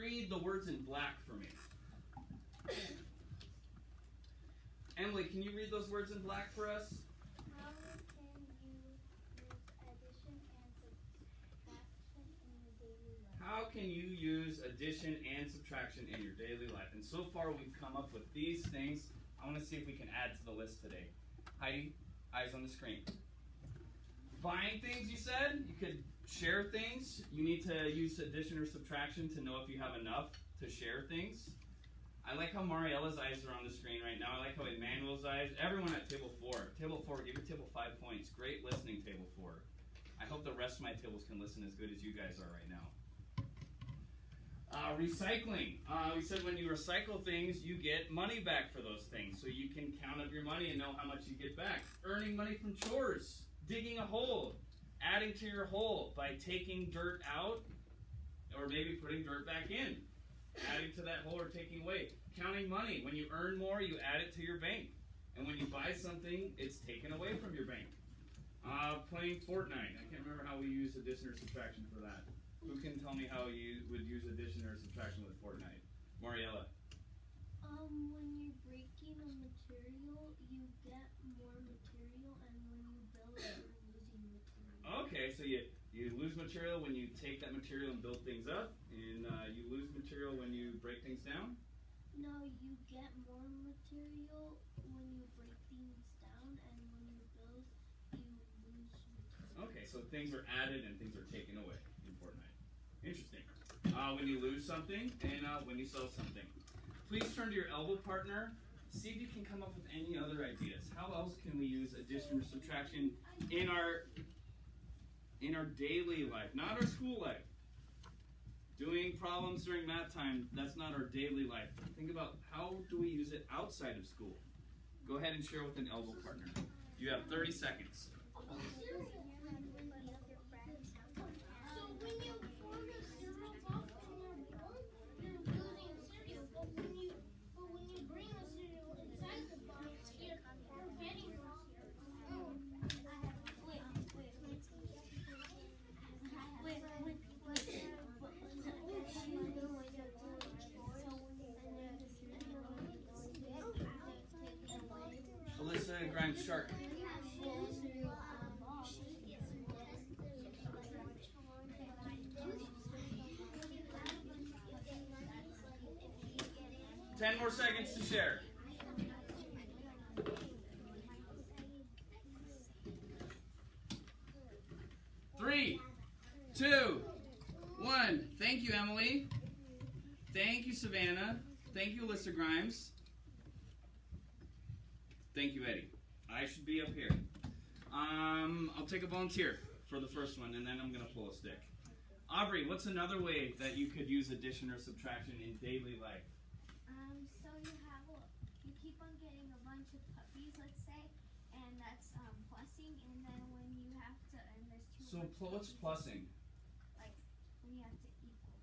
read the words in black for me? Emily, can you read those words in black for us? How can you use addition and subtraction in your daily life? And so far we've come up with these things. I want to see if we can add to the list today. Heidi, eyes on the screen. Buying things, you said? You could share things. You need to use addition or subtraction to know if you have enough to share things. I like how Mariella's eyes are on the screen right now. I like how Emmanuel's eyes. Everyone at table 4. Table 4, give your table 5 points. Great listening, table 4. I hope the rest of my tables can listen as good as you guys are right now. Recycling. We said when you recycle things, you get money back for those things. So you can count up your money and know how much you get back. Earning money from chores. Digging a hole. Adding to your hole by taking dirt out or maybe putting dirt back in. Adding to that hole or taking away. Counting money. When you earn more, you add it to your bank. And when you buy something, it's taken away from your bank. Playing Fortnite. I can't remember how we use addition or subtraction for that. Who can tell me how you would use addition or subtraction with Fortnite? Mariella. When you're breaking a material, you get more material, and when you build, you're losing material. Okay, so you lose material when you take that material and build things up, and you lose material when you break things down? No, you get more material when you break things down, and when you build, you lose material. Okay, so things are added and things are taken away in Fortnite. Interesting. When you lose something and when you sell something. Please turn to your elbow partner. See if you can come up with any other ideas. How else can we use addition or subtraction in our daily life, not our school life? Doing problems during math time, that's not our daily life. Think about how do we use it outside of school. Go ahead and share with an elbow partner. You have 30 seconds. Alyssa Grimes Shark. Ten more seconds to share. 3, 2, 1. Thank you, Emily. Thank you, Savannah. Thank you, Alyssa Grimes. Thank you, Eddie. I should be up here. I'll take a volunteer for the first one, and then I'm going to pull a stick. Aubrey, what's another way that you could use addition or subtraction in daily life? So you keep on getting a bunch of puppies, let's say, and that's plussing, and then when you have to, and there's too much. So what's plussing? Like when you have to equal.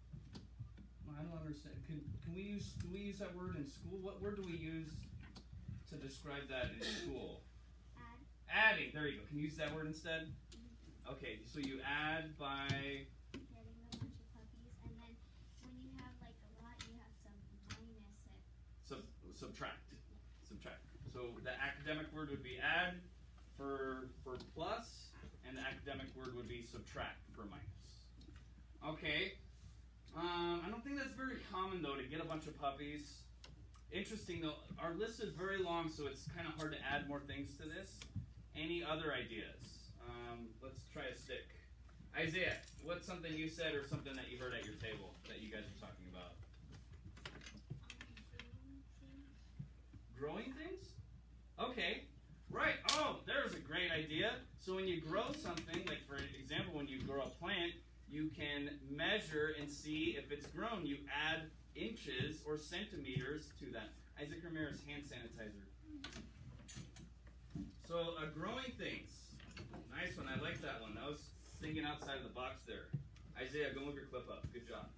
I don't understand. Do we use that word in school? What word do we use to describe that in school? Add. Adding. There you go. Can you use that word instead? Mm-hmm. Okay. So you add by Getting a bunch of puppies, and then when you have like a lot, you have to minus it. subtract. Subtract. So the academic word would be add for plus, and the academic word would be subtract for minus. Okay. I don't think that's very common though to get a bunch of puppies. Interesting though, our list is very long, so it's kind of hard to add more things to this. Any other ideas? Let's try a stick. Isaiah, what's something you said or something that you heard at your table that you guys were talking about? Growing things? Okay. Right. Oh, there's a great idea. So when you grow something, like for example, when you grow a plant, you can measure and see if it's grown. You add inches or centimeters to that. Isaac Ramirez, hand sanitizer. So growing things. Nice one. I like that one. That was thinking outside of the box there. Isaiah, go move your clip up. Good job.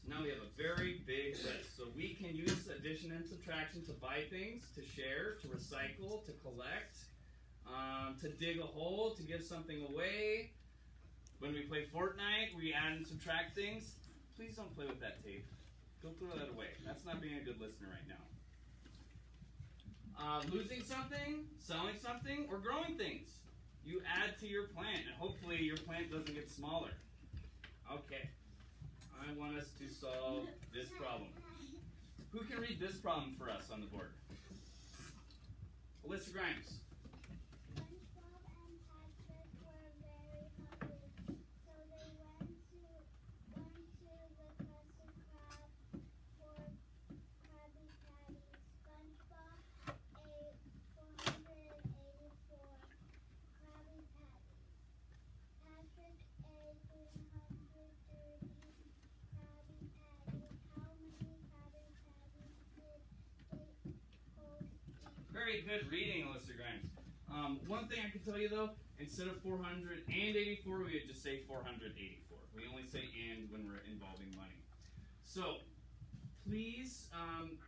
So now we have a very big list. So we can use addition and subtraction to buy things, to share, to recycle, to collect, to dig a hole, to give something away. When we play Fortnite, we add and subtract things. Please don't play with that tape. Go throw that away. That's not being a good listener right now. Losing something, selling something, or growing things. You add to your plant, and hopefully your plant doesn't get smaller. Okay. I want us to solve this problem. Who can read this problem for us on the board? Alyssa Grimes. SpongeBob and Patrick were very hungry, so they went to the Krusty Krab for Krabby Patties. SpongeBob ate 484 Krabby Patties. Patrick ate 330 Krabby Patties. How many Krabby Patties did they both eat? Very good reading, Alyssa Grimes. One thing I can tell you though, instead of 484, we would just say 484. We only say and when we're involving money. So, please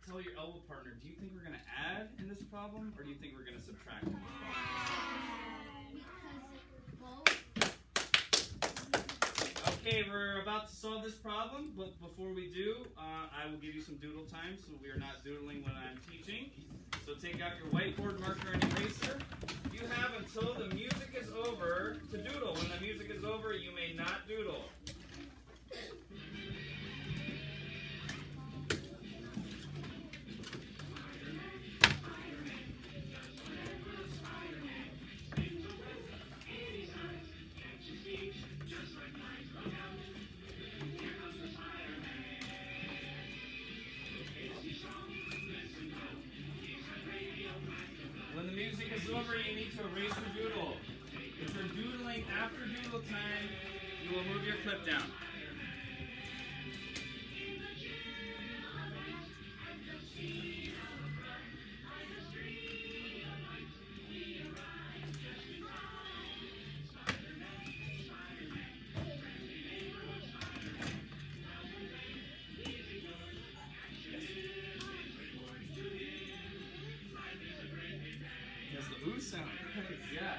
tell your elbow partner, do you think we're going to add in this problem, or do you think we're going to subtract in this problem? Okay, we're about to solve this problem, but before we do, I will give you some doodle time, so we are not doodling when I'm teaching. So take out your whiteboard marker and eraser. You have until the music is over to doodle. When the music is over, you may not doodle. When the music is over, you need to erase your doodle. If you're doodling after doodle time, you will move your clip down. That's the ooh sound. Yeah.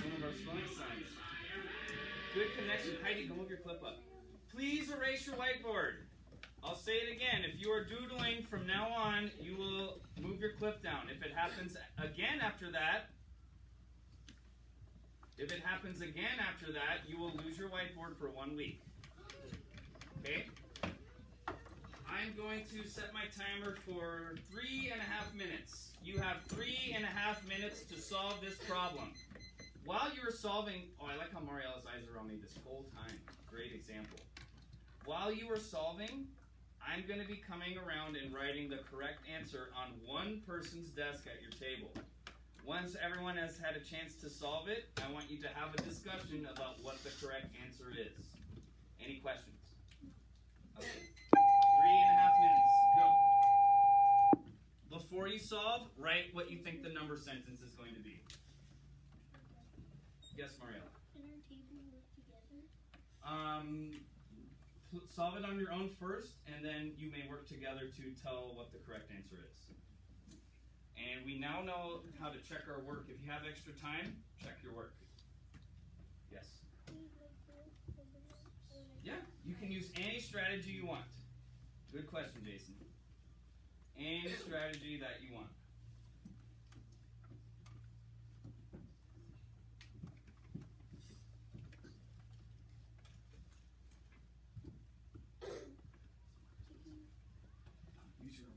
One of our spelling signs. Good connection. Heidi, go move your clip up. Please erase your whiteboard. I'll say it again. If you are doodling from now on, you will move your clip down. If it happens again after that, you will lose your whiteboard for 1 week. Okay? I'm going to set my timer for 3.5 minutes. You have 3.5 minutes to solve this problem. While you're solving, I like how Mariella's eyes are on me this whole time. Great example. While you are solving, I'm going to be coming around and writing the correct answer on one person's desk at your table. Once everyone has had a chance to solve it, I want you to have a discussion about what the correct answer is. Any questions? Okay. 3.5 minutes. Go. Before you solve, write what you think the number sentence is going to be. Yes, Mariella? Can our table work together? Solve it on your own first, and then you may work together to tell what the correct answer is. And we now know how to check our work. If you have extra time, check your work. Yes? Yeah, you can use any strategy you want. Good question, Jason. Any strategy that you want. Use your own.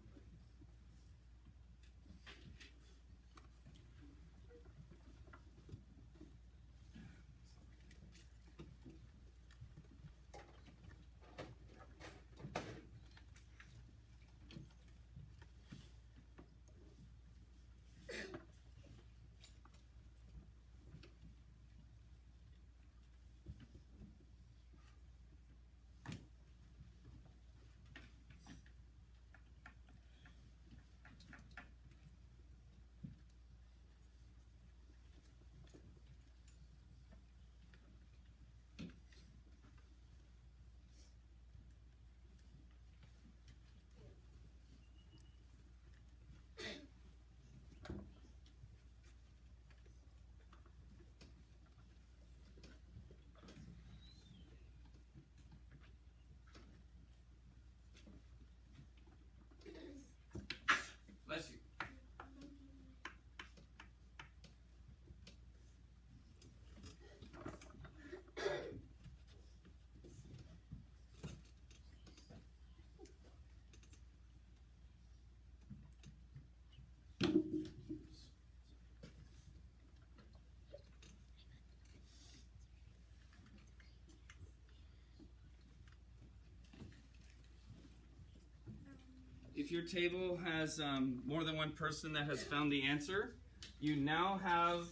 if your table has more than one person that has found the answer, you now have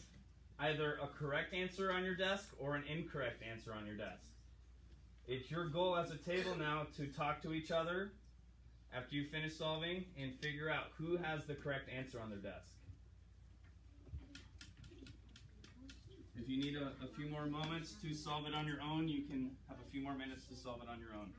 either a correct answer on your desk or an incorrect answer on your desk. It's your goal as a table now to talk to each other after you finish solving and figure out who has the correct answer on their desk. If you need a few more moments to solve it on your own, you can have a few more minutes to solve it on your own.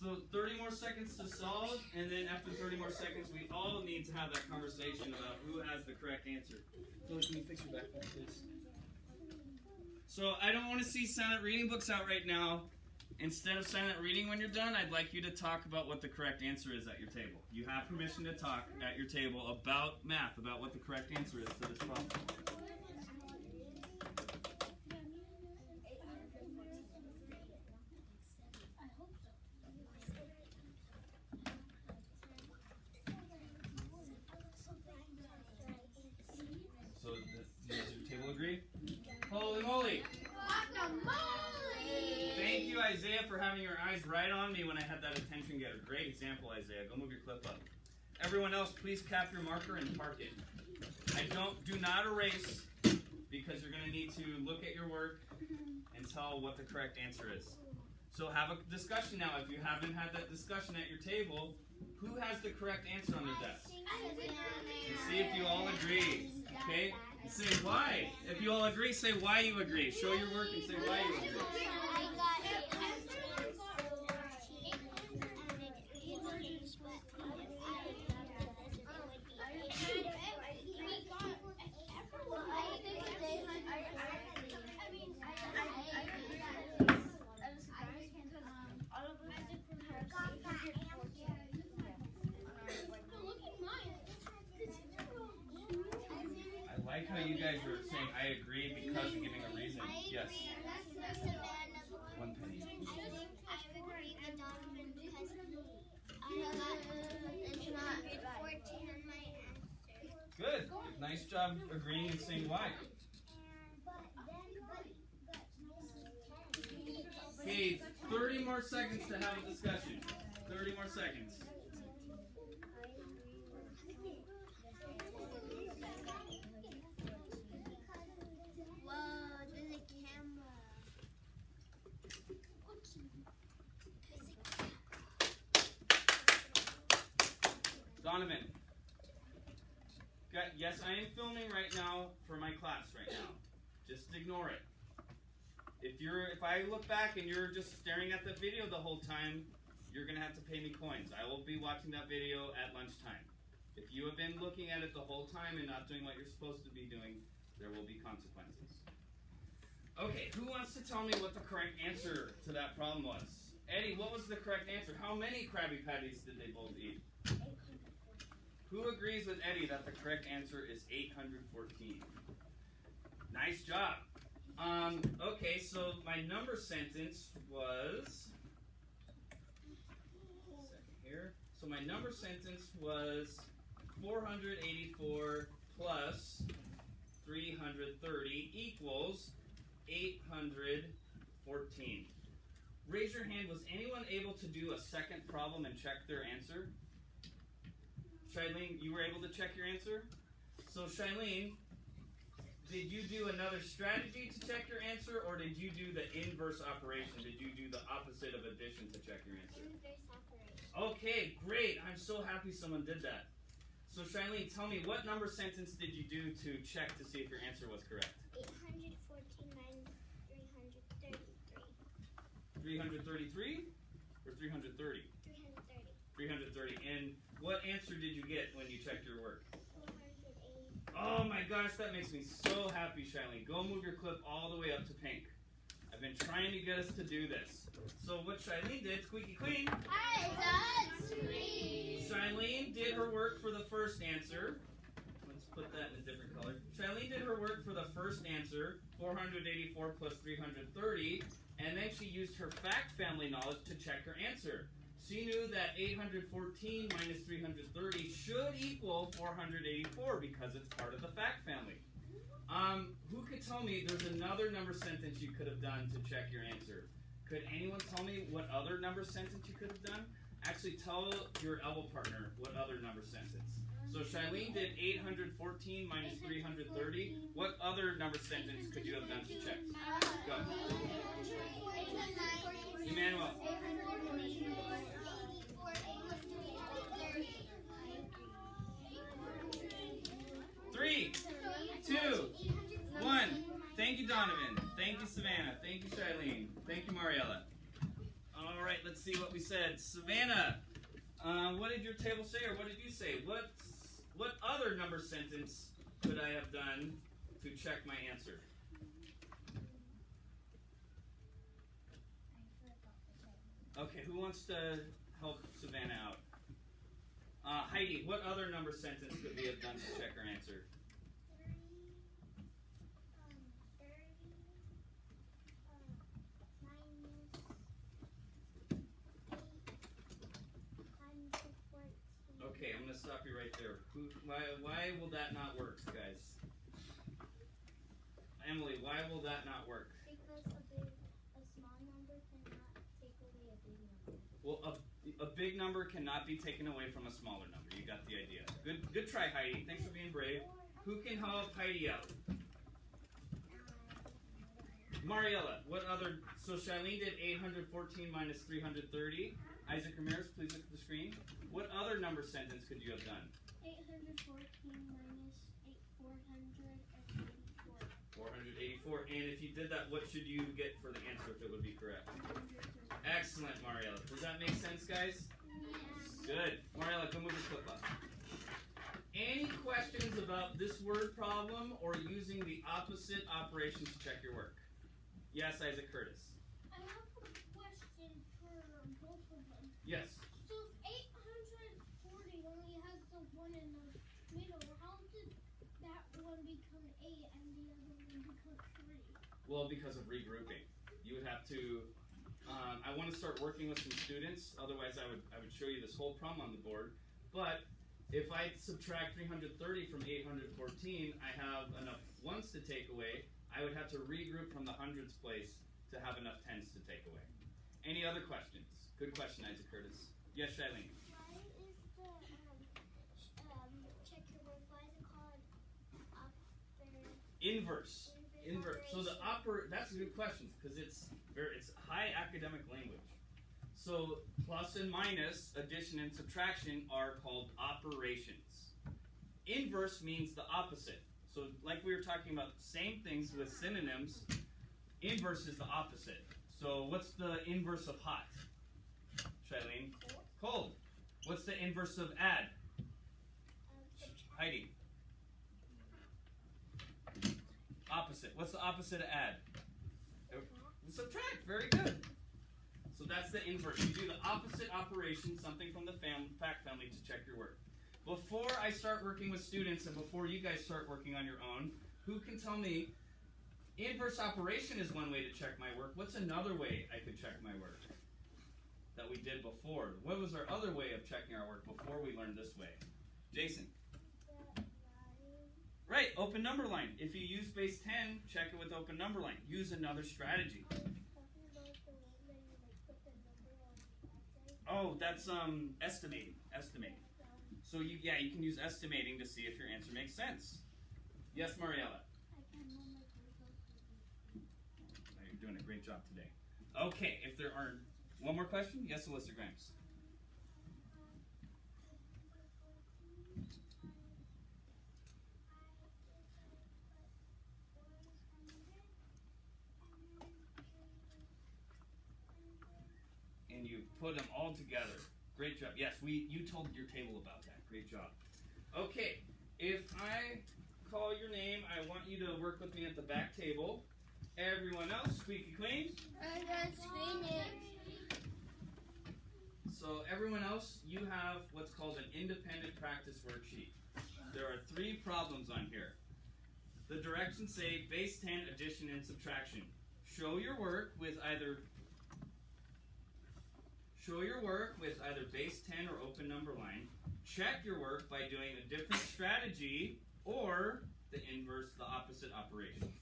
So 30 more seconds to solve, and then after 30 more seconds, we all need to have that conversation about who has the correct answer. So can you fix your backpack, please? So I don't want to see silent reading books out right now. Instead of silent reading when you're done, I'd like you to talk about what the correct answer is at your table. You have permission to talk at your table about math, about what the correct answer is to this problem. So does your table agree? Holy moly! Thank you, Isaiah, for having your eyes right on me when I had that attention getter. Great example, Isaiah. Go move your clip up. Everyone else, please cap your marker and park it. Do not erase, because you're going to need to look at your work and tell what the correct answer is. So have a discussion now. If you haven't had that discussion at your table, who has the correct answer on their desk? And see if you all agree. Okay? And say why. If you all agree, say why you agree. Show your work and say why you agree. I like how you guys are saying I agree because you're giving a reason. Yes. 1 penny. Good. Nice job agreeing and saying why. Okay, 30 more seconds to have a discussion. 30 more seconds. Donovan. Yes, I am filming right now for my class right now. Just ignore it. If I look back and you're just staring at the video the whole time, you're going to have to pay me coins. I will be watching that video at lunchtime. If you have been looking at it the whole time and not doing what you're supposed to be doing, there will be consequences. Okay, who wants to tell me what the correct answer to that problem was? Eddie, what was the correct answer? How many Krabby Patties did they both eat? Who agrees with Eddie that the correct answer is 814? Nice job. Okay, so my number sentence was... So my number sentence was 484 plus 330 equals 814. Raise your hand. Was anyone able to do a second problem and check their answer? Shailene, you were able to check your answer? So Shailene, did you do another strategy to check your answer, or did you do the inverse operation? Did you do the opposite of addition to check your answer? Inverse operation. Okay, great. I'm so happy someone did that. So Shailene, tell me, what number sentence did you do to check to see if your answer was correct? 814 minus 333. 333 or 330? 330. 330. And what answer did you get when you checked your work? 480. Oh my gosh, that makes me so happy, Shailene. Go move your clip all the way up to pink. I've been trying to get us to do this. So what Shailene did, Squeaky Queen. Hi, that's sweet. Shailene did her work for the first answer. Let's put that in a different color. Shailene did her work for the first answer, 484 plus 330, and then she used her fact family knowledge to check her answer. She knew that 814 minus 330 should should equal 484 because it's part of the fact family. Who could tell me there's another number sentence you could have done to check your answer? Could anyone tell me what other number sentence you could have done? Actually, tell your elbow partner what other number sentence. So Shailene did 814 minus 330. What other number sentence could you have done to check? Go. Emmanuel. 3, 2, 1. Thank you, Donovan. Thank you, Savannah. Thank you, Shailene. Thank you, Mariella. All right, let's see what we said. Savannah, what did your table say, or what did you say? What other number sentence could I have done to check my answer? Okay, who wants to help Savannah out? Heidi, what other number sentence could we have done to check our answer? 30 Okay, I'm going to stop you right there. Why will that not work, guys? Emily, why will that not work? Because a small number cannot take away a big number. Well, a big number cannot be taken away from a smaller number. You got the idea. Good try, Heidi. Thanks for being brave. Who can help Heidi out? Mariella, what other? So Shailene did 814 minus 330. Isaac Ramirez, please look at the screen. What other number sentence could you have done? 814 minus 484. 484. And if you did that, what should you get for the answer if it would be correct? Excellent, Mariella. Does that make sense, guys? Yes. Good. Mariella, go move your flip up. Any questions about this word problem or using the opposite operation to check your work? Yes, Isaac Curtis. I have a question for both of them. Yes. So if 840 only has the 1 in the middle, how did that one become 8 and the other one become 3? Well, because of regrouping. You would have to, I want to start working with some students, otherwise I would show you this whole problem on the board. But if I subtract 330 from 814, I have enough ones to take away. I would have to regroup from the hundreds place to have enough tens to take away. Any other questions? Good question, Isaac Curtis. Yes, Shailene. Why is the check your work, why is it called Inverse. So that's a good question because it's high academic language. So plus and minus, addition and subtraction are called operations. Inverse means the opposite. So like we were talking about same things with synonyms, inverse is the opposite. So what's the inverse of hot? Shailene? Cold. What's the inverse of add? Heidi? Opposite. What's the opposite of add? Subtract. Very good. So that's the inverse. You do the opposite operation, something from the fact family to check your work. Before I start working with students and before you guys start working on your own, who can tell me inverse operation is one way to check my work. What's another way I could check my work that we did before? What was our other way of checking our work before we learned this way? Jason? Right, open number line. If you use base 10, check it with open number line. Use another strategy. Oh, that's estimating. So you can use estimating to see if your answer makes sense. Yes, Mariella. You're doing a great job today. Okay, if there are one more question, yes, Alyssa Grimes. And you put them all together. Great job. Yes, you told your table about that. Great job. Okay, if I call your name, I want you to work with me at the back table. Everyone else, squeaky clean. So everyone else, you have what's called an independent practice worksheet. There are 3 problems on here. The directions say base 10, addition, and subtraction. Show your work with either base 10 or open number line. check your work by doing a different strategy or the inverse, the opposite operation.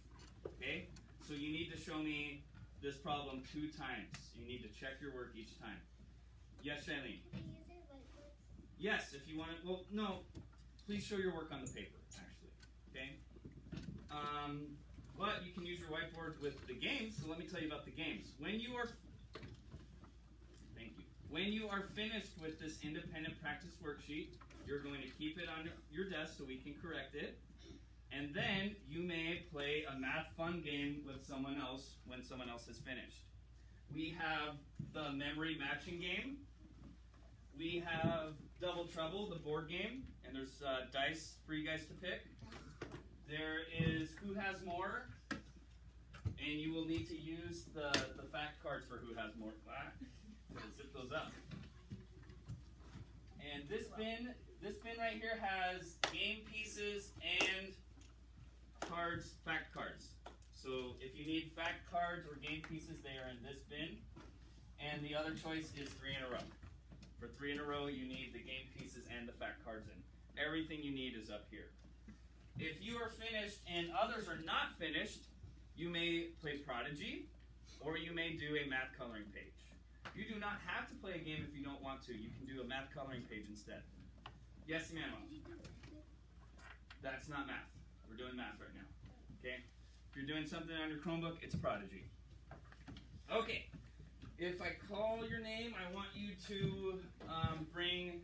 Okay? So you need to show me this problem 2 times. You need to check your work each time. Yes, Shailene? Can we use our whiteboards? Yes, if you want to. Well, no. Please show your work on the paper, actually. Okay? But you can use your whiteboard with the games. So let me tell you about the games. When you are finished with this independent practice worksheet, you're going to keep it on your desk so we can correct it. And then you may play a math fun game with someone else when someone else has finished. We have the memory matching game. We have Double Trouble, the board game, and there's dice for you guys to pick. There is Who Has More, and you will need to use the fact cards for Who Has More. Zip those up. And this bin right here has game pieces and cards, fact cards. So if you need fact cards or game pieces, they are in this bin. And the other choice is 3 in a row. For 3 in a row, you need the game pieces and the fact cards in. Everything you need is up here. If you are finished and others are not finished, you may play Prodigy, or you may do a math coloring page. You do not have to play a game if you don't want to. You can do a math coloring page instead. Yes, Emmanuel? That's not math. We're doing math right now. Okay? If you're doing something on your Chromebook, it's Prodigy. Okay. If I call your name, I want you to bring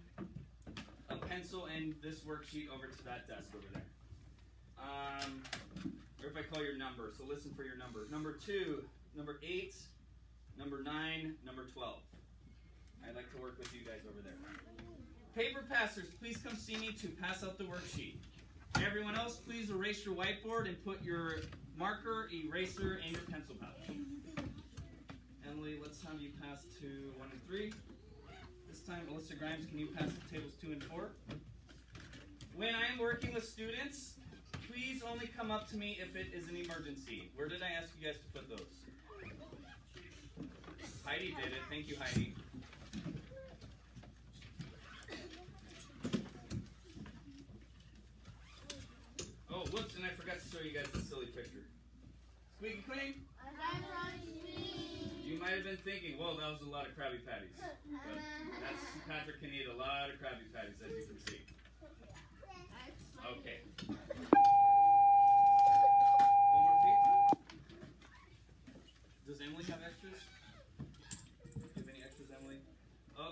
a pencil and this worksheet over to that desk over there. Or if I call your number, so listen for your number. Number 2, number 8, number 9, number 12. I'd like to work with you guys over there. Paper passers, please come see me to pass out the worksheet. Everyone else, please erase your whiteboard and put your marker, eraser, and your pencil pouch. Emily, let's have you pass to 1 and 3. This time, Alyssa Grimes, can you pass to tables 2 and 4? When I'm working with students, please only come up to me if it is an emergency. Where did I ask you guys to put those? Heidi did it. Thank you, Heidi. Oh, whoops, and I forgot to show you guys the silly picture. Squeaky clean? You might have been thinking, well, that was a lot of Krabby Patties. But Patrick can eat a lot of Krabby Patties, as you can see. Okay. One more paper. Does Emily have extras? Do you have any extras, Emily?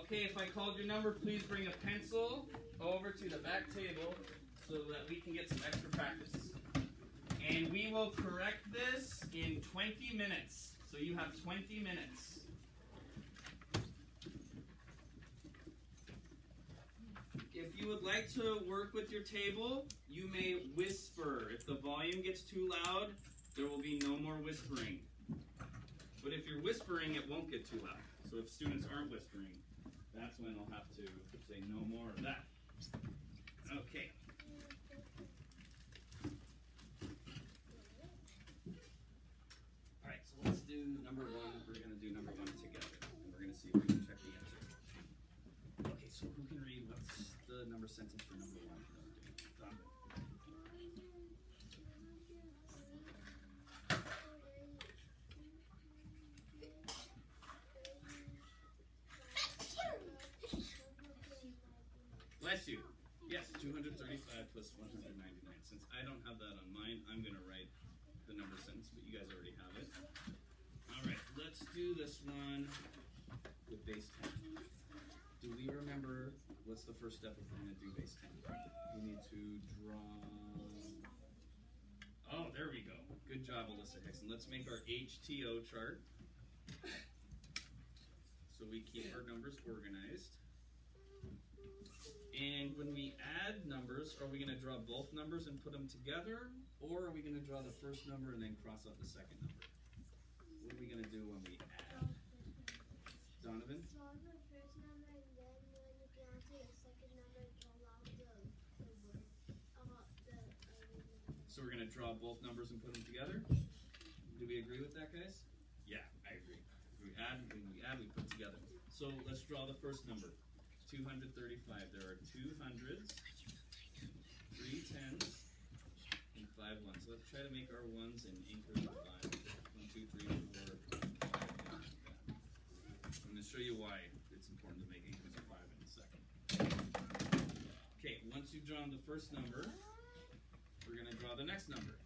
Okay, if I called your number, please bring a pencil over to the back table so that we can get some extra practice. And we will correct this in 20 minutes. So you have 20 minutes. If you would like to work with your table, you may whisper. If the volume gets too loud, there will be no more whispering. But if you're whispering, it won't get too loud. So if students aren't whispering, that's when I'll have to say no more of that. Okay. Alright, so let's do number 1. We're going to do number 1 together. And we're going to see if we can check the answer. Okay, so who can read what's the number sentence for number 1? Donovan. Bless you. Yes, 235 plus 199. Since I don't have that on mine, I'm going to write the number sentence, but you guys already have it. All right, let's do this one with base 10. Do we remember what's the first step if we're going to do base 10? We need to draw... Oh, there we go. Good job, Alyssa Hickson. Let's make our HTO chart. So we keep our numbers organized. And when we add numbers, are we going to draw both numbers and put them together? Or are we going to draw the first number and then cross out the second number? What are we going to do when we add? Donovan? Draw the first number and then when you get onto the second number, draw out the word. So we're going to draw both numbers and put them together? Do we agree with that, guys? Yeah, I agree. When we add, we put together. So let's draw the first number. 235. There are 2 hundreds, 3 tens, and 5 ones. So let's try to make our ones in increments of 5. 1, 2, 3, 4, 5. I'm going to show you why it's important to make increments of 5 in a second. Okay, once you've drawn the first number, we're going to draw the next number.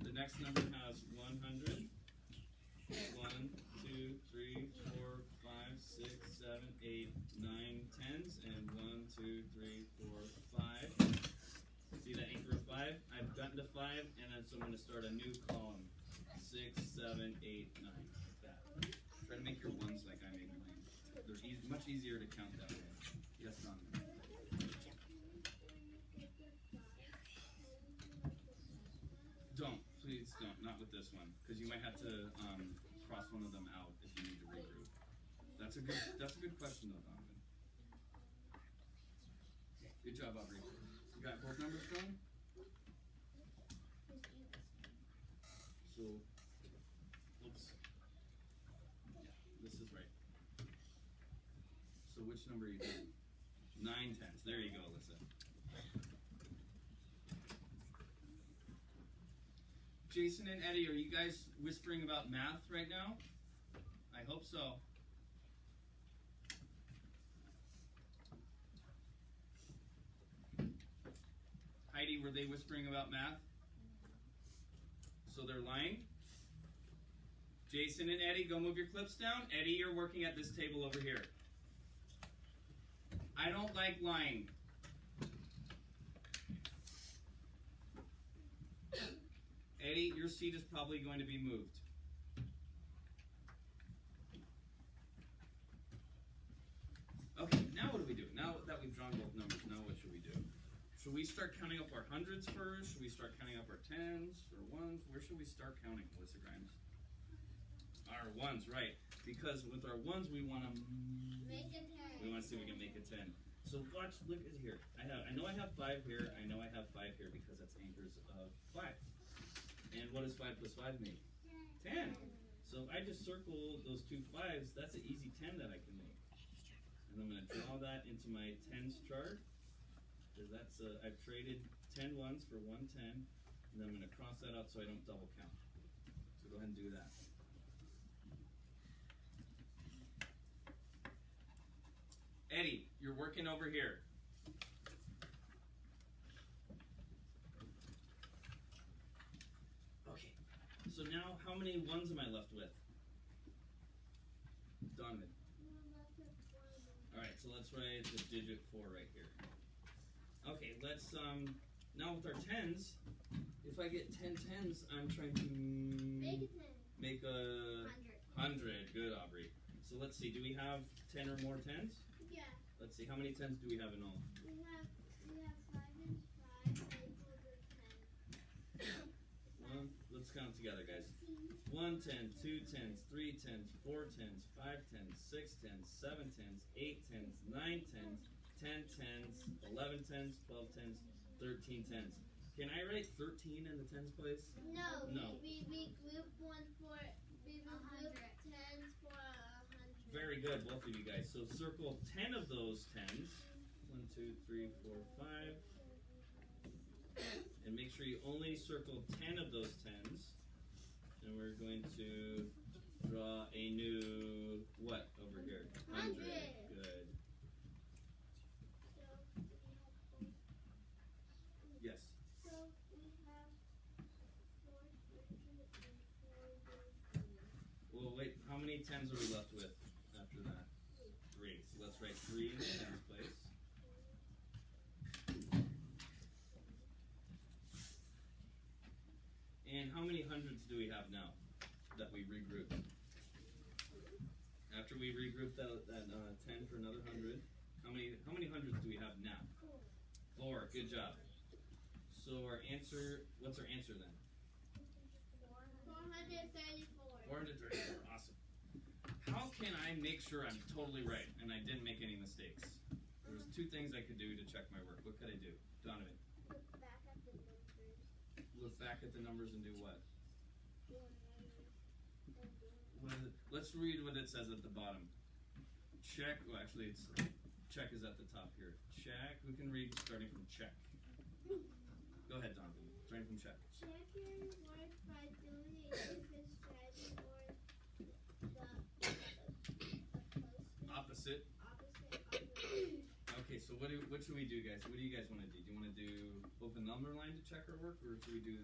The next number has 100. 1, 2, 3, 4, 5, 6, 7, 8, 9, tens, and 1, 2, 3, 4, 5. See that increment of 5? I've gotten to 5, and then so I'm going to start a new column. 6, 7, 8, 9. Like that. Try to make your ones like I made mine. They're much easier to count that way. Yes, Don. Don't. Please don't. Not with this one, because you might have to cross one of them out if you need to regroup. That's a good question though, Donovan. Good job, Aubrey. You got both numbers drawn? So, oops. Yeah, this is right. So which number are you doing? 9 tens. There you go, Alyssa. Jason and Eddie, are you guys whispering about math right now? I hope so. Heidi, were they whispering about math? So they're lying? Jason and Eddie, go move your clips down. Eddie, you're working at this table over here. I don't like lying. Eddie, your seat is probably going to be moved. Okay, now what do we do? Now that we've drawn both numbers, now what should we do? Should we start counting up our hundreds first? Should we start counting up our tens or ones? Where should we start counting, Melissa Grimes? Our ones, right. Because with our ones, we want to Make a 10. We want to see if we can make a 10. So watch, look at here. I know I have 5 here. I know I have 5 here because that's anchors of 5. And what does 5 plus 5 make? 10. So if I just circle those 2 5s, that's an easy 10 that I can make. And I'm going to draw that into my tens chart. Because that's I've traded 10 ones for 1 10. And then I'm going to cross that out so I don't double count. So go ahead and do that. Eddie, you're working over here. Okay, so now how many ones am I left with? Donovan. Alright, so let's write the digit 4 right here. Okay, let's, now with our tens, if I get 10 tens, I'm trying to make a 100. Good, Aubrey. So let's see, do we have 10 or more tens? Yeah. Let's see, how many tens do we have in all? We have 5 and 5 10. Well, let's count together, guys. 1 10, 2 tens, 3 tens, 4 tens, 5 tens, 6 tens, 7 tens, 8 tens, 9 tens, 10 tens, 11 tens, 12 tens, 13 tens. Can I write 13 in the tens place? No. No. We group one for, we will group 10s for 100. Very good, both of you guys. So circle 10 of those tens. 1, 2, 3, 4, 5. And make sure you only circle 10 of those tens. And we're going to draw a new, what, over here? 100. Good. Yes. So we have 440. Well, wait, how many tens are we left with after that? 3. So let's write 3 in the tens place. And how many hundreds do we have now that we regrouped? After we regrouped that 10 for another 100, how many hundreds do we have now? 4. Good job. So our answer, what's our answer then? 434. 434. Awesome. How can I make sure I'm totally right and I didn't make any mistakes? There's 2 things I could do to check my work. What could I do? Donovan. Look back at the numbers. Look back at the numbers and do what? Let's read what it says at the bottom. Check, well actually it's check is at the top here. Check. Who can read starting from check? Go ahead, Donovan. Starting from check. Check your work by doing it if it's strategy or the Opposite. opposite. Okay, so what should we do, guys? What do you guys want to do? Do you want to do open number line to check our work, or should we do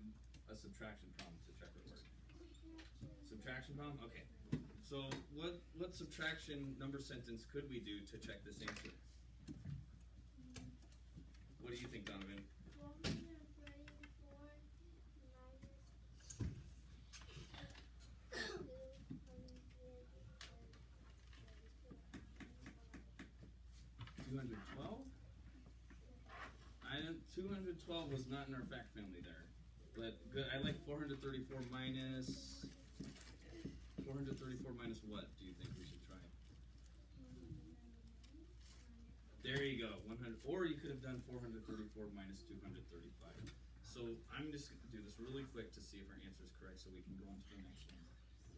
a subtraction problem to check our work? Subtraction problem? Okay. So what subtraction number sentence could we do to check this answer? What do you think, Donovan? 212? 212 was not in our fact family there. But good. I like 434 minus 434 minus what do you think we should try? There you go. 100. Or you could have done 434 minus 235. So I'm just going to do this really quick to see if our answer is correct so we can go on to the next one.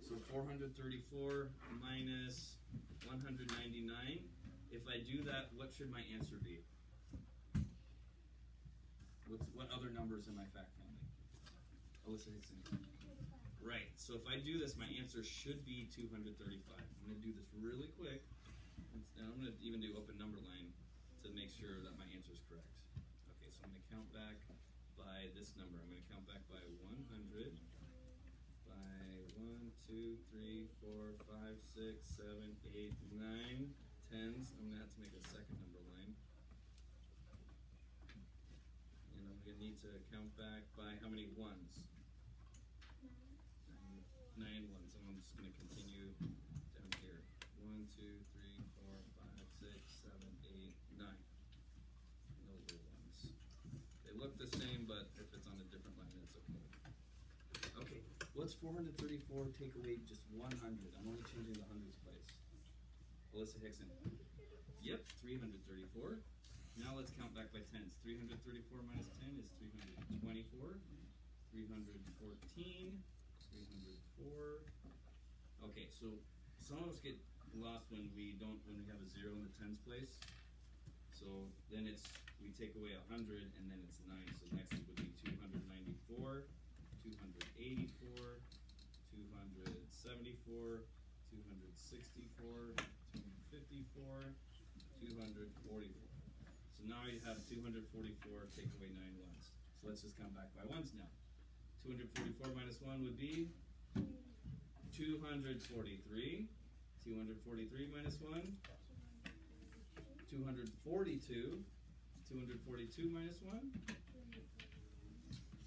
So 434 minus 199. If I do that, what should my answer be? What other numbers in my fact family? Alyssa Hickson. Right. So if I do this, my answer should be 235. I'm going to do this really quick. And I'm going to even do open number line to make sure that my answer is correct. Okay, so I'm going to count back by this number. I'm going to count back by 100, by 1, 2, 3, 4, 5, 6, 7, 8, 9, tens. I'm going to have to make a second number line. And I'm going to need to count back by how many ones? 9 ones. And I'm just going to continue down here. 1, 2, 3, 4, 5, 6, 7, 8, 9. And those are ones. They look the same, but if it's on a different line, it's okay. Okay, what's 434 take away just 100? I'm only changing the hundreds place. Alyssa Hickson. Yep, 334. Now let's count back by tens. 334 minus 10 is 324. 314. 304. Okay, so some of us get lost when we have a zero in the tens place. So then we take away 100 and then it's 9. So next it would be 294, 284, 274, 264, 254, 244. So now you have 244, take away 9 ones. So let's just count back by ones now. 244 minus 1 would be 243. 243 minus 1. 242. 242 minus 1.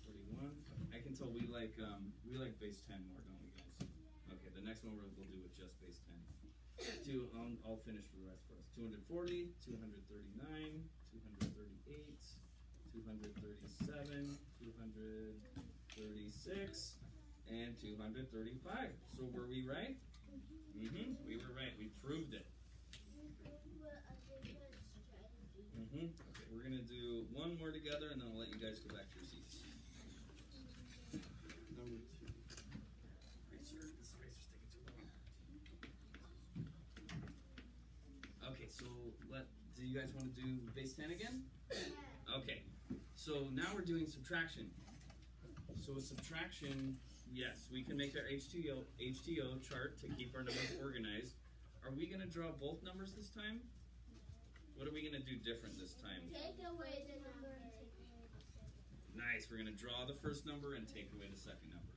41. I can tell we like base 10 more, don't we, guys? Okay, the next one we'll do with just base 10. I'll finish for the rest for us. 240, 239, 238, 237, 236, and 235. So were we right? Mm-hmm. We were right. We proved it. Mm-hmm. Okay, we're gonna do one more together, and then I'll let you guys go back to your seats. Number 2. Eraser. This eraser's taking too long. Okay, so do you guys want to do base 10 again? Yeah. Okay. So now we're doing subtraction. So with subtraction, yes, we can make our HTO chart to keep our numbers organized. Are we going to draw both numbers this time? What are we going to do different this time? Take away the number and take away the second. Nice. We're going to draw the first number and take away the second number.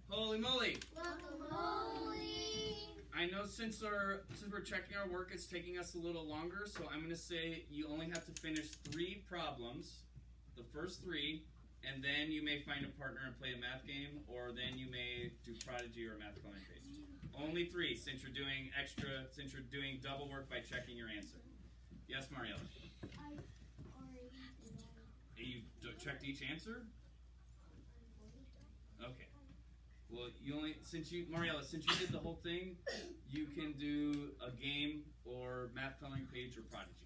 Holy moly! Guacamole! I know since we're checking our work, it's taking us a little longer, so I'm going to say you only have to finish 3 problems, the first 3, and then you may find a partner and play a math game, or then you may do Prodigy or a math coloring page. Only 3 since you're doing double work by checking your answer. Yes, Mariella? I already did that. You checked each answer? Okay. Well, Mariella, since you did the whole thing, you can do a game or math coloring page or Prodigy.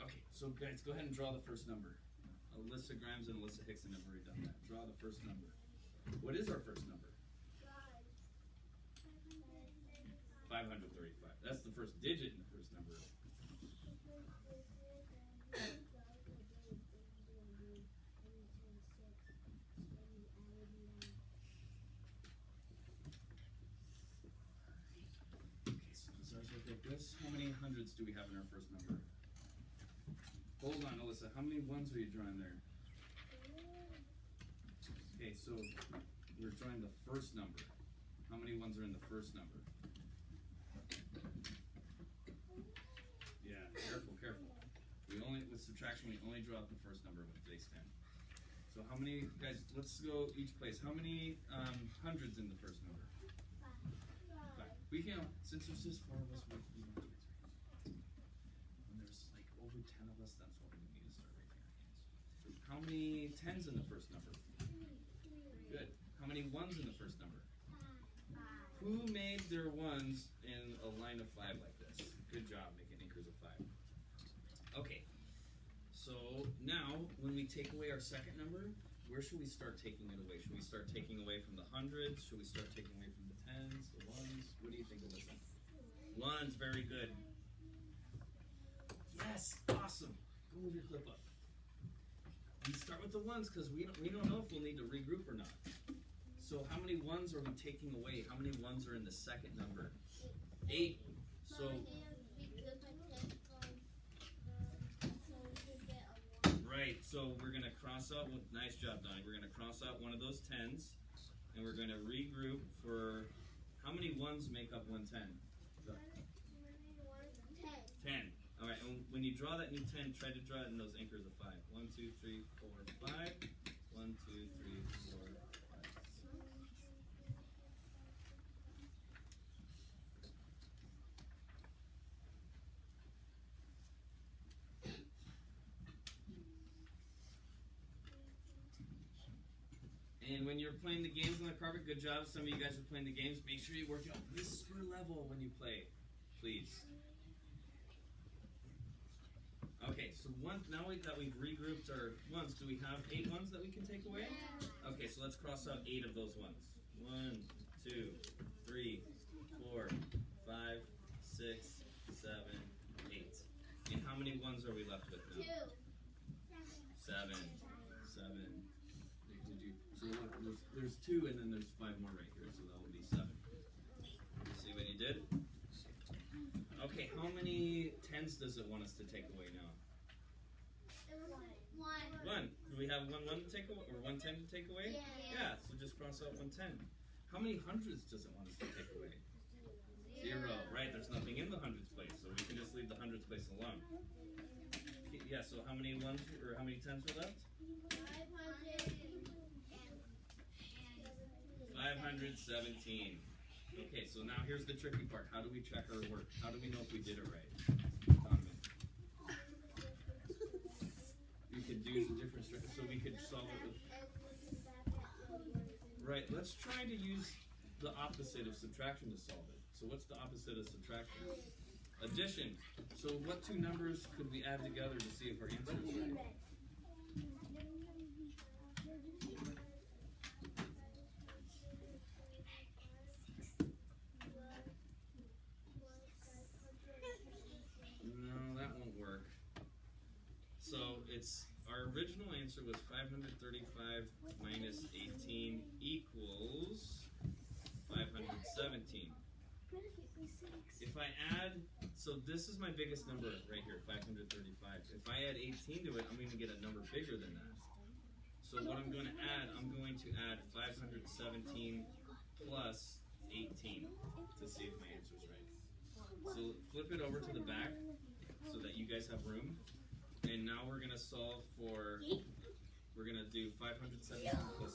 Okay, so So guys, go ahead and draw the first number. Alyssa Grimes and Alyssa Hickson have already done that. Draw the first number. What is our first number? 535. That's the first digit in the first number. Okay, so does ours look like this? How many hundreds do we have in our first number? Hold on, Alyssa. How many ones are you drawing there? Okay, so we're drawing the first number. How many ones are in the first number? Yeah, careful, careful. With subtraction, we only draw out the first number with base 10. So how many, guys, let's go each place. How many hundreds in the first number? 5. We can, since there's just 4 of us, when there's like over 10 of us, that's what we need to start raising our hands. How many tens in the first number? Good. How many ones in the first number? 5. Who made their ones in a line of 5 like this? Good job making anchors of 5. Okay. So now, when we take away our second number, where should we start taking it away? Should we start taking away from the hundreds? Should we start taking away from the tens, the ones? What do you think, Alyssa? Ones, very good. Yes, awesome. Go move your clip up. We start with the ones because we don't know if we'll need to regroup or not. So how many ones are we taking away? How many ones are in the second number? 8. So right, so we're going to cross out, nice job, Donnie. We're going to cross out one of those tens, and we're going to regroup for, how many ones make up 110? 10. All right, and when you draw that new 10, try to draw it in those anchors of 5. 1, 2, 3, 4, 5. 1, 2, 3, 4, 5. And when you're playing the games on the carpet, good job. Some of you guys are playing the games. Make sure you work out whisper level when you play, please. Okay, so now that we've regrouped our ones, do we have 8 ones that we can take away? Okay, so let's cross out 8 of those ones. 1, 2, 3, 4, 5, 6, 7, 8. And how many ones are we left with now? 2. 7. 7. So there's 2 and then there's 5 more right here, so that will be 7. See what you did? Okay, how many tens does it want us to take away now? 1. Do we have 1 to take away, or 1 10 to take away? Yeah, so just cross out 1 10. How many hundreds does it want us to take away? 0. Right, there's nothing in the hundreds place, so we can just leave the hundreds place alone. Okay, yeah, so how many ones, or how many tens were left? 517. Okay, so now here's the tricky part. How do we check our work? How do we know if we did it right? We could do some different strategies, so we could solve it with... Right, let's try to use the opposite of subtraction to solve it. So what's the opposite of subtraction? Addition. So what 2 numbers could we add together to see if our answer is right? So our original answer was 535 minus 18 equals 517. If I add, so this is my biggest number right here, 535. If I add 18 to it, I'm going to get a number bigger than that. So what I'm going to add, I'm going to add 517 plus 18 to see if my answer is right. So flip it over to the back so that you guys have room. And now we're going to solve for, we're going to do 517 plus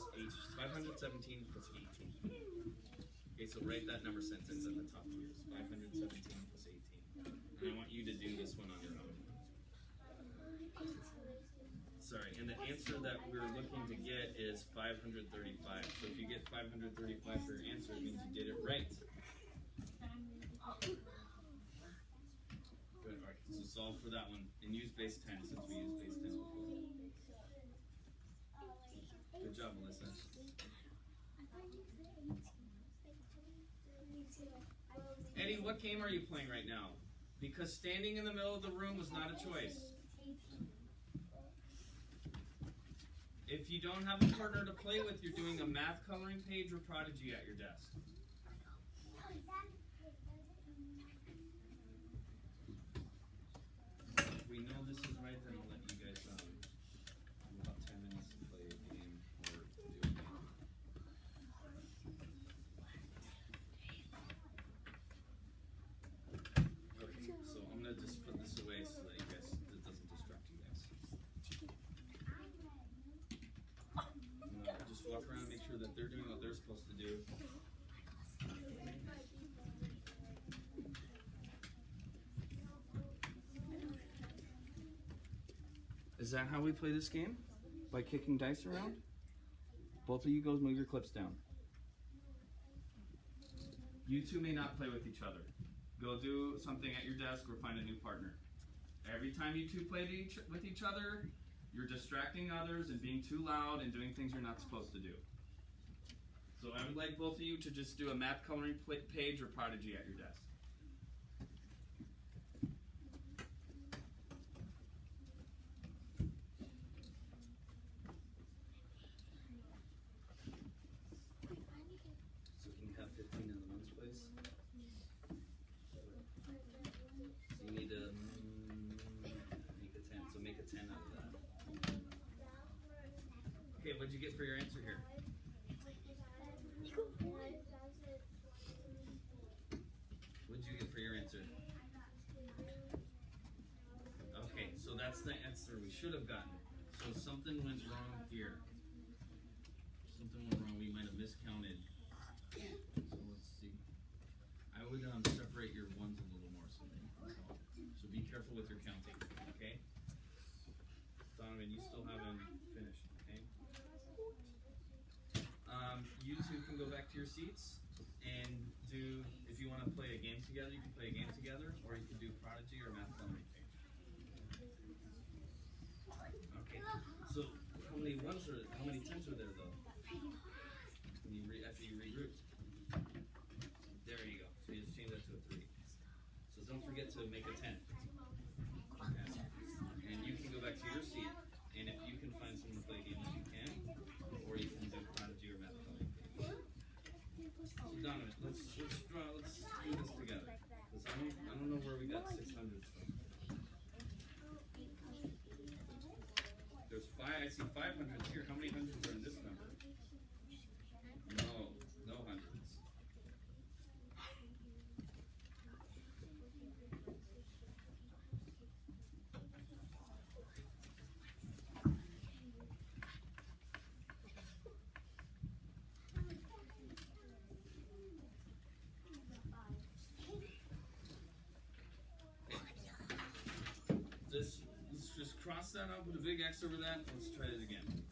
517 plus 18. Okay, so write that number sentence at the top of yours. 517 plus 18. And I want you to do this one on your own. Sorry, and the answer that we're looking to get is 535. So if you get 535 for your answer, it means you did it right. Good, all right, so solve for that one and use base 10 since we used base 10 before. Good job, Melissa. Eddie, what game are you playing right now? Because standing in the middle of the room was not a choice. If you don't have a partner to play with, you're doing a math coloring page or Prodigy at your desk. If we know this is right, then I'll let you guys about 10 minutes to play a game or do a game. Okay, so I'm going to just put this away so that it doesn't distract you guys. Just walk around and make sure that they're doing what they're supposed to do. Is that how we play this game? By kicking dice around? Both of you go move your clips down. You two may not play with each other. Go do something at your desk or find a new partner. Every time you two play with each other, you're distracting others and being too loud and doing things you're not supposed to do. So I would like both of you to just do a math coloring page or Prodigy at your desk. So can you have 15 in the ones place? So you need to make a 10. So make a 10 out of that. Okay, what'd you get for your answer here? What'd you get for your answer? Okay, so that's the answer we should have gotten. So something went wrong here. Something went wrong. We might have miscounted. So let's see. I would separate your ones a little more. So be careful with your counting. Okay? Donovan, you still haven't finished. Okay? You two can go back to your seats and do, if you want to play a game together, you can play a game together, or you can do Prodigy or math coloring page. Okay, so how many tens are there though? After you regroup. There you go. So you just change that to a 3. So don't forget to make a 10. And you can go back to your seat, and if you can find someone to play games, you can, or you can do Prodigy or math coloring page. So Donovan, let's do this together. Because I don't know where we got 600 from. There's 5. I see 500s here. How many hundreds are in this number? No hundreds. Let's just cross that out, put a big X over that. Let's try it again.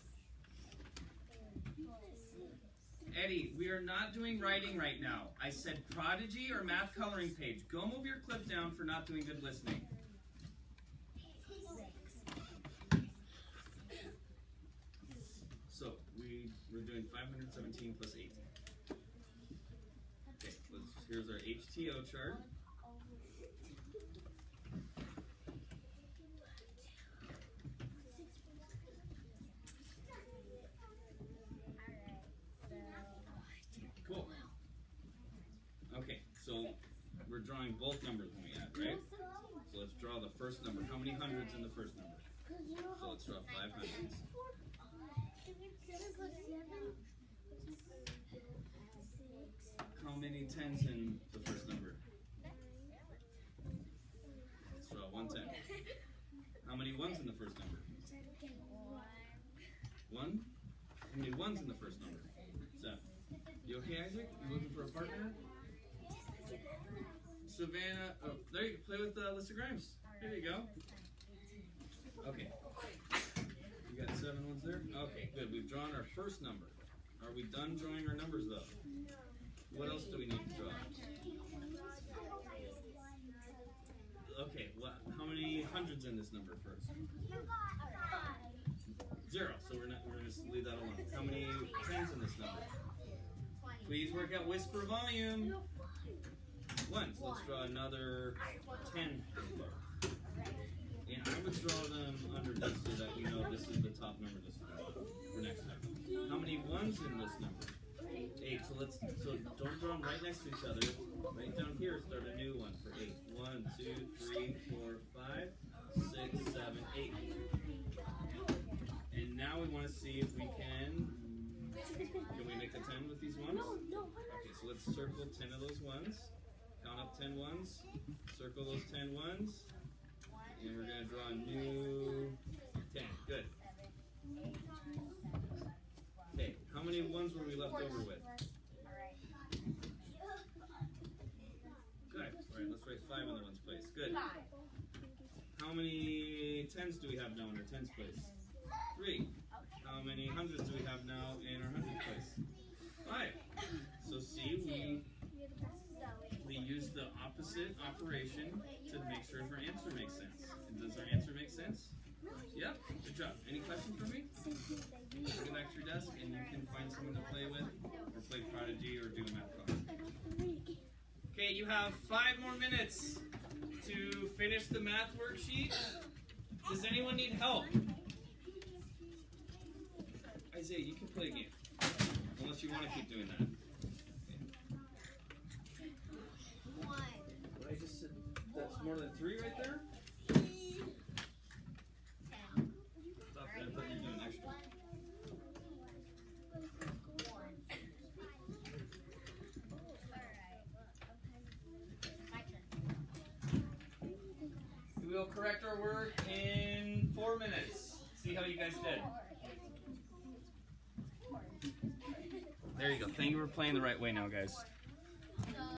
Eddie, we are not doing writing right now. I said Prodigy or math coloring page. Go move your clip down for not doing good listening. So we're doing 517 plus 18. Okay, here's our HTO chart. Cool. Okay, so we're drawing both numbers when we add, right? So let's draw the first number. How many hundreds in the first number? So let's draw 5 hundreds. How many tens in the first number? Let's draw 1 10. How many ones in the first number? 1? How many ones in the first number? So, you okay, Isaac? You looking for a partner? Savannah, oh, there you go. Play with Lisa Grimes. There you go. Okay. You got 7 ones there? Okay, good. We've drawn our first number. Are we done drawing our numbers, though? What else do we need to draw? Okay, how many hundreds in this number first? 0. So we're gonna just leave that alone. How many tens in this number? Please work out whisper volume. 1. So let's draw another 10 there. And I would draw them underneath so that we know this is the top number this time for next time. How many ones in this number? 8. So don't draw them right next to each other. Right down here, start a new one for 8. 1, 2, 3, 4, 5, 6, 7, 8. And now we want to see if we can we make a 10 with these ones? Okay, so let's circle 10 of those ones. Count up 10 ones. Circle those 10 ones. And we're going to draw a new 10. Good. Okay, how many ones were we left over with? Good. Alright, let's write 5 in the ones place. Good. How many tens do we have now in our tens place? 3. How many hundreds do we have now in our hundreds place? 5. So see, we use the opposite operation to make sure our answer makes sense. And does our answer make sense? Yep. Good job. Any questions for me? Go back to your desk and you can find someone to play with, or play Prodigy, or do a math problem. Okay, you have 5 more minutes to finish the math worksheet. Does anyone need help? Isaiah, you can play a game. Unless you want to keep doing that. What I just said, that's more than 3 right there? Stop that, I thought you were doing extra. We will correct our work in 4 minutes. See how you guys did. There you go. Thank you for playing the right way now, guys.